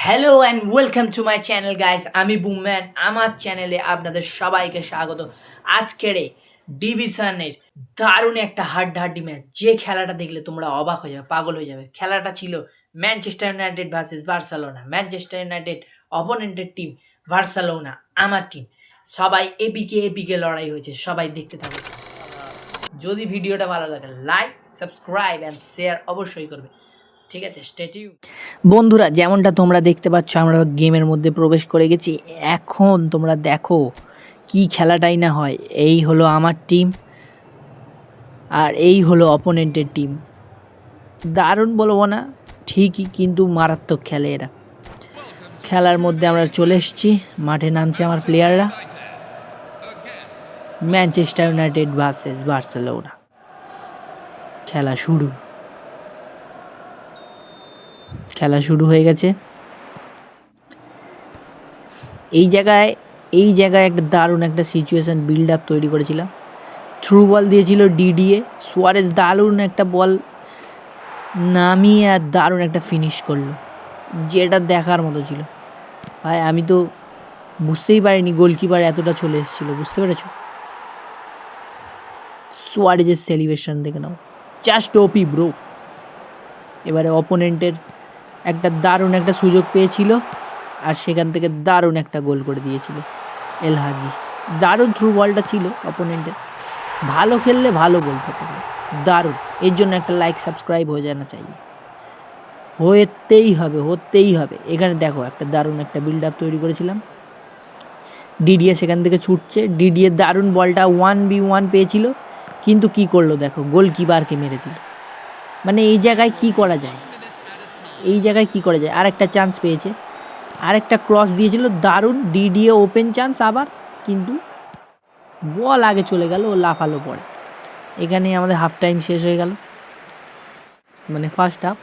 Hello and welcome to my channel guys. আমি বুমম্যান। আমার চ্যানেলে আপনাদের সবাইকে স্বাগত। আজকের এই ডিভিশনের দারুণ একটা হাড্ডাহাড্ডি ম্যাচ, যে খেলাটা দেখলে তোমরা অবাক হয়ে যাবে, পাগল হয়ে যাবে। খেলাটা ছিল Manchester United versus Barcelona. Manchester United অপোনেন্টের টিম, বার্সেলোনা আমার টিম। সবাই এপিকে এপিকে লড়াই হয়েছে, সবাই দেখতে থাকো। যদি ভিডিওটা ভালো লাগে লাইক, সাবস্ক্রাইব অ্যান্ড শেয়ার অবশ্যই করবে, ঠিক আছে? Stay tune. বন্ধুরা, যেমনটা তোমরা দেখতে পাচ্ছ, আমরা গেমের মধ্যে প্রবেশ করে গেছি। এখন তোমরা দেখো কি খেলাটাই না হয়। এই হলো আমার টিম আর এই হলো অপোনেন্টের টিম। দারুণ বলবো না ঠিকই, কিন্তু মারাত্মক খেলে এরা। খেলার মধ্যে আমরা চলে এসেছি, মাঠে নামছে আমার প্লেয়াররা। ম্যানচেস্টার ইউনাইটেড ভার্সেস বার্সেলোনা, খেলা শুরু হয়ে গেছে। এই জায়গায় একটা দারুণ একটা সিচুয়েশান বিল্ড আপ তৈরি করেছিলাম। থ্রু বল দিয়েছিল ডিডিএ, সুয়ারেজ দারুণ একটা বল নামিয়ে আর দারুণ একটা ফিনিশ করলো, যেটা দেখার মতো ছিল। ভাই আমি তো বুঝতেই পারিনি গোলকিপার এতটা চলে এসেছিলো, বুঝতে পেরেছো? সুয়ারেজের সেলিব্রেশন দেখে নাও, জাস্ট ওপি ব্রো। এবারে অপোনেন্টের একটা দারুণ একটা সুযোগ পেয়েছিল আর সেখান থেকে দারুণ একটা গোল করে দিয়েছিল এল হাজি। দারুণ থ্রু বলটা ছিল অপোনেন্টের। ভালো খেললে ভালো বলতে পারে, দারুণ। এর জন্য একটা লাইক সাবস্ক্রাইব হয়ে যানা চাই, হতেই হবে। এখানে দেখো একটা দারুণ একটা বিল্ড আপ তৈরি করেছিলাম। ডিডিএ সেখান থেকে ছুটছে, ডিডিএ দারুণ বলটা 1v1 পেয়েছিল, কিন্তু কি করলো দেখো, গোলকিপারকে মেরে দিল। মানে এই জায়গায় কি করা যায়, আর একটা চান্স পেয়েছে, আরেকটা ক্রস দিয়েছিল দারুণ ডিডিএ, ওপেন চান্স আবার, কিন্তু বল আগে চলে গেল, ও লাফালো পড়ে। এখানে আমাদের হাফ টাইম শেষ হয়ে গেল, মানে ফার্স্ট হাফ।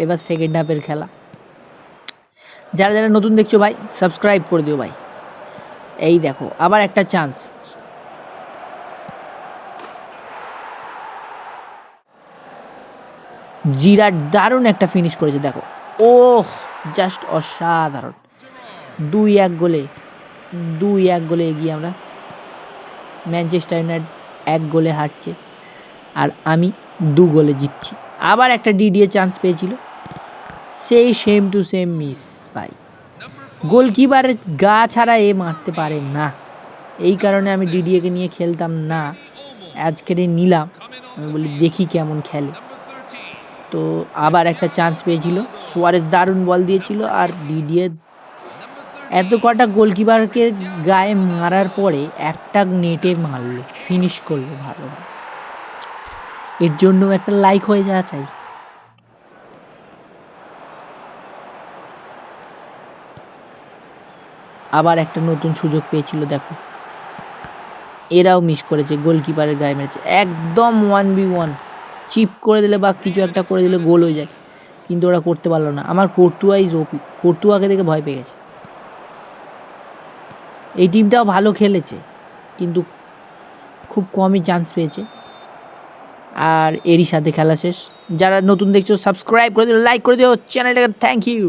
এবার সেকেন্ড হাফের খেলা। যারা যারা নতুন দেখছো ভাই, সাবস্ক্রাইব করে দিও ভাই। এই দেখো আবার একটা চান্স, জিরাট দারুণ একটা ফিনিশ করেছে দেখো। ওহ, জাস্ট অসাধারণ। 2-1 গোলে এগিয়ে আমরা। ম্যানচেস্টার ইউনাইটেড 1 গোলে হারছে আর আমি 2 গোলে জিতছি। আবার একটা ডিডিএ চান্স পেয়েছিল, সেই সেম টু সেম মিস। ভাই গোলকিপারের গা ছাড়া এ মারতে পারে না, এই কারণে আমি ডিডিএকে নিয়ে খেলতাম না। আজকের নিলাম, আমি বলি দেখি কেমন খেলে। তো আবার একটা চান্স পেয়েছিল, সুয়ারেজ দারুণ বল দিয়েছিল আর ডিডিএ এত কটা গোলকিপারকে গায়ে মারার পরে একটা নেটে মারলো, ফিনিশ করলো ভালো। এর জন্য একটা লাইক হয়ে যাওয়া চাই। আবার একটা নতুন সুযোগ পেয়েছিল দেখো, এরাও মিস করেছে, গোলকিপারের গায়ে মেরেছে। একদম 1v1 চিপ করে দিলে বা কিছু একটা করে দিলে গোল হয়ে যায়, কিন্তু ওরা করতে পারলো না। আমার কোর্তুয়াকে দেখে ভয় পেয়ে গেছে। এই টিমটাও ভালো খেলেছে, কিন্তু খুব কমই চান্স পেয়েছে। আর এরই সাথে খেলা শেষ। যারা নতুন দেখছো সাবস্ক্রাইব করে দিও, লাইক করে দিও চ্যানেলটাকে। Thank you.